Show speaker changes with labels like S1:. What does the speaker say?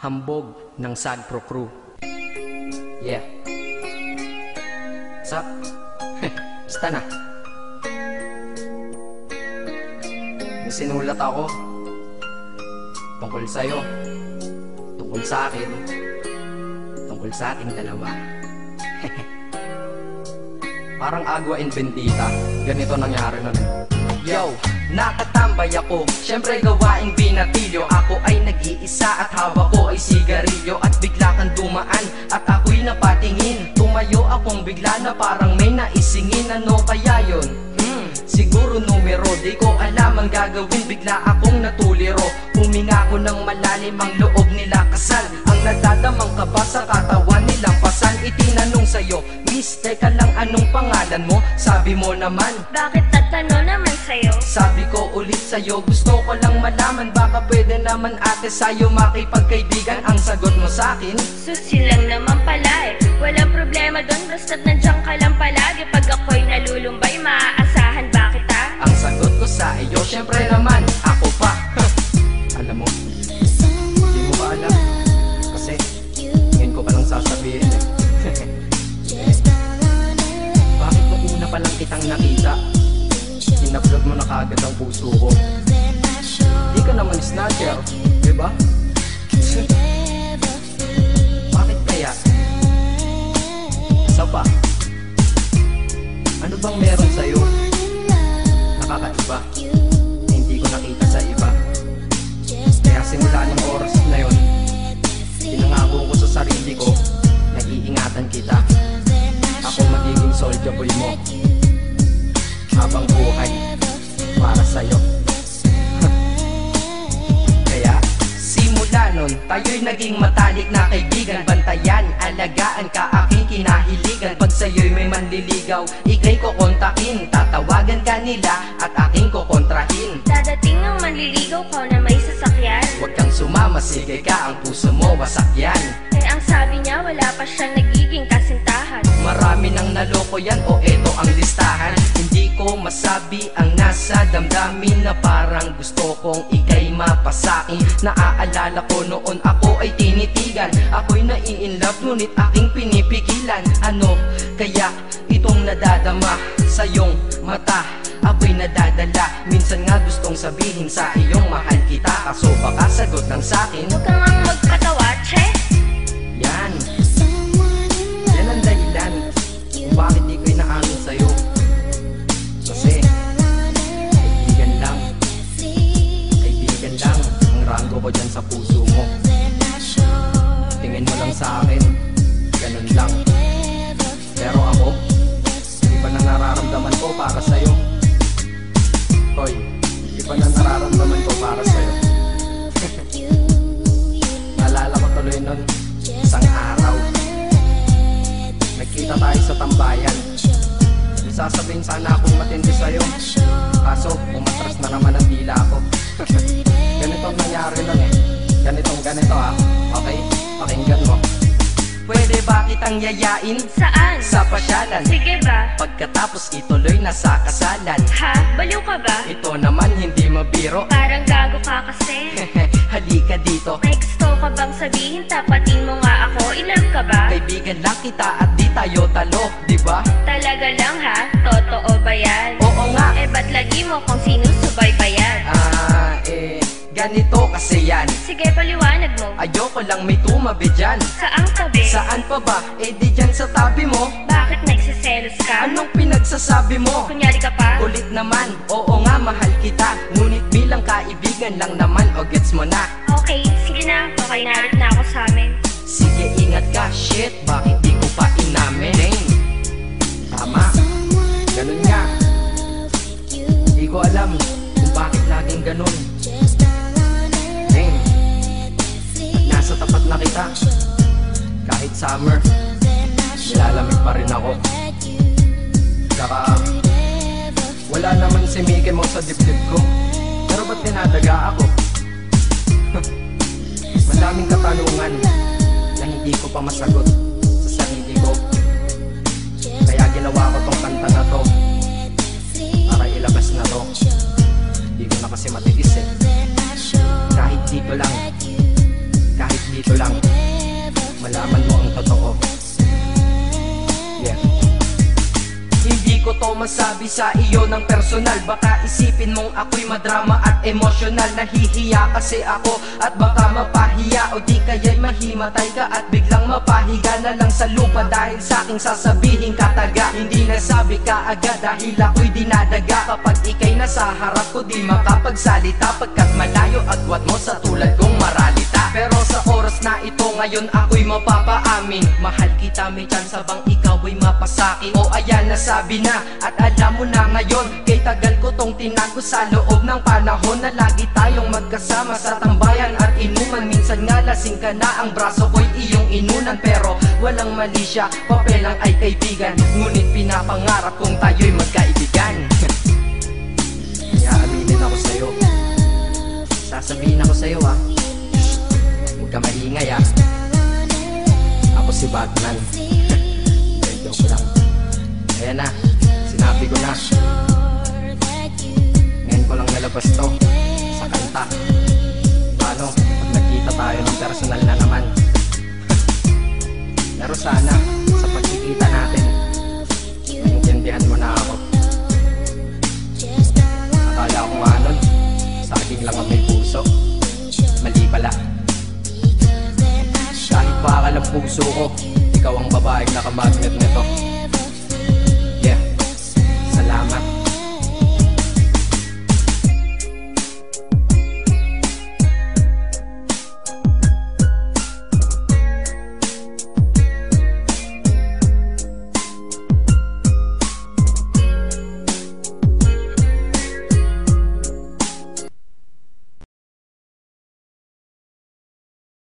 S1: Hambog ng Sagpro Crew. Yeah. What's up? Basta na. May sinulat ako tungkol sa'yo, tungkol sa akin, tungkol sa ating dalawa. Parang Agua and Bendita. Ganito nangyari nun eh. Yo, nakatambay ako, syempre gawaing binatilyo. Ako ay nag-iisa at hawak ko ay sigarilyo. At bigla kang dumaan at ako'y napatingin. Tumayo akong bigla na parang may naisingin. Ano kaya yun? Siguro numero, di ko alam ang gagawin. Bigla akong natuliro, huminga ko ng malalim, ang loob nila kasal. Ang nadadamang kaba sa katawan nilang pasan. Itinanong sa'yo, miss, teka lang, anong pangalan mo? Sabi mo naman,
S2: bakit tatanong naman sa'yo?
S1: Sabi ko ulit sa'yo, gusto ko lang malaman. Baka pwede naman ate sa'yo makipagkaibigan. Ang sagot mo sa'kin,
S2: Susi lang naman pala eh. Walang problema doon, basta't nandiyan ka lang palagi. Pag ako'y nalulumbay, maaasahan ba kita?
S1: ang sagot ko sa iyo, syempre naman, ako pa. Alam mo, hindi mo ba alam? Kasi, ngayon ko palang sasabihin eh. Bakit nung una pa lang kitang nakita, sinablog mo na kagad ang puso ko? Di ka naman snatcher, diba? Bakit kaya? Isa pa, ano bang meron sa'yo? Nakakaiba, na hindi ko nakita sa iba. Kaya simula ng oras na yun, pinangako ko sa sarili ko, nag-iingatan kita. Ako magiging soldier boy mo habang buhay para sa'yo. Kaya simula nun, tayo'y naging matalik na kaibigan. Bantayan, alagaan ka, aking kinahiligan. Pag sa'yo'y may manliligaw, ika'y kukontakin. Tatawagan ka nila at aking kukontrahin.
S2: Dadating ang manliligaw ko na may sasakyan.
S1: Huwag kang sumama, sige ka, ang puso mo wasak yan.
S2: Eh ang sabi niya, wala pa siyang nagiging kasintahan.
S1: Marami nang naloko yan, o eto ang listahan. Hindi ko masabi ang nasa damdamin, na parang gusto kong ika'y mapasakin. Naaalala ko noon ako ay tinitigan, ako'y nai-inlove ngunit aking pinipigilan. Ano kaya itong nadadama sa iyong mata? Ako'y nadadala, minsan nga gustong sabihin sa iyong mahal kita. Kaso baka sagot lang sa'kin,
S2: Huwag kang ang magpatawa, che.
S1: yan ang dahilan kung bakit di ko inaamin sa'yo. Kasi kaibigan lang ang rango ko dyan sa puso mo. Tingin mo lang sa akin, ganun lang. Pero ako, iba na nararamdaman ko para sa'yo. Hoy, iba na nararamdaman ko para sa'yo. Naalala ko tuloy nun, isang araw nagkita tayo sa tambayan. May sasabihin sana akong matindi sa'yo, kaso umatras na naman ang dila ko. Ganitong nangyari nun eh. Ganito ha. Okay, pakinggan mo. Pwede ba kitang yayain
S2: Saan?
S1: sa pasyalan?
S2: Sige ba?
S1: Pagkatapos ituloy na sa kasalan.
S2: Ha? Baliw ka ba?
S1: Ito naman hindi mabiro.
S2: Parang gago ka kasi.
S1: Halika dito,
S2: May gusto ka bang sabihin? Tapatin mo nga ako, in-love ka ba?
S1: kaibigan lang kita at di tayo talo, diba?
S2: Talaga lang ha? Totoo ba yan?
S1: Oo nga.
S2: Eh ba't lagi mo kung sinusubaybayan?
S1: Ganito kasi yan.
S2: Sige, paliwanag mo.
S1: Ayoko lang may tumabi dyan.
S2: Saang tabi?
S1: Saan pa ba? Eh di dyan sa tabi mo.
S2: Bakit nagsiselos ka?
S1: Anong pinagsasabi mo?
S2: Kunyari ka pa?
S1: Kulit naman, oo nga mahal kita. Ngunit bilang kaibigan lang naman, o gets mo na.
S2: Okay, sige na. Okay, narit na ako sa amin.
S1: Sige ingat ka, shit, bakit di ko pa inamin? Dang. Tama, ganun nga. Di ko alam kung bakit laging ganun. Dang. Nasa tapat na kita, kahit summer, nilalamig pa rin ako. Saka wala naman si Mickey Mouse sa dibdib ko, pero ba't dinadaga ako? Madaming katanungan na hindi ko pa masagot sa sarili ko. Kaya ginawa ko tong kanta na to para ilabas na to. Hindi ko na kasi matiis eh. Kahit dito lang, kahit dito lang malaman mo ang totoo. Yeah. Hindi ko to masabi sa iyo ng personal. Baka isipin mong ako'y madrama at emosyonal. Nahihiya kasi ako at baka mapahiya, o di kaya'y mahimatay ka at biglang mapahiga na lang sa lupa dahil sa aking sasabihin kataga. Hindi nasabi ka agad dahil ako'y dinadaga. Kapag ika'y nasa harap ko di makapagsalita, pagkat malayo agwat mo sa tulad kong maralita. Pero sa oras na ito ngayon ako'y mapapaamin, mahal kita, may chance bang ikaw ay mapasaki? O ayan, nasabi na at alam mo na ngayon. Kay tagal ko tong tinago sa loob ng panahon na lagi tayong magkasama sa tambayan at inuman. Minsan nga lasing ka na, ang braso ko'y iyong inunan. Pero walang mali siya, papelang ay kaibigan. Ngunit pinapangarap kong tayo'y magkaibigan. Kaya aminin ako sa'yo, sasabihin ako sa'yo ha, huwag ka maingay ha. Ako si Batman. Joke lang. Ayan na, sinabi ko na. Ngayon ko lang nalabas to sa kanta. Paano pag nagkita tayo ng personal na naman? Pero sana sa pagkikita natin maintindihan mo na ako. Akala ko nga nun saging lang ang may puso, mali pala. Kahit bakal ang puso ko, ikaw ang babaeng nakamagnet nito.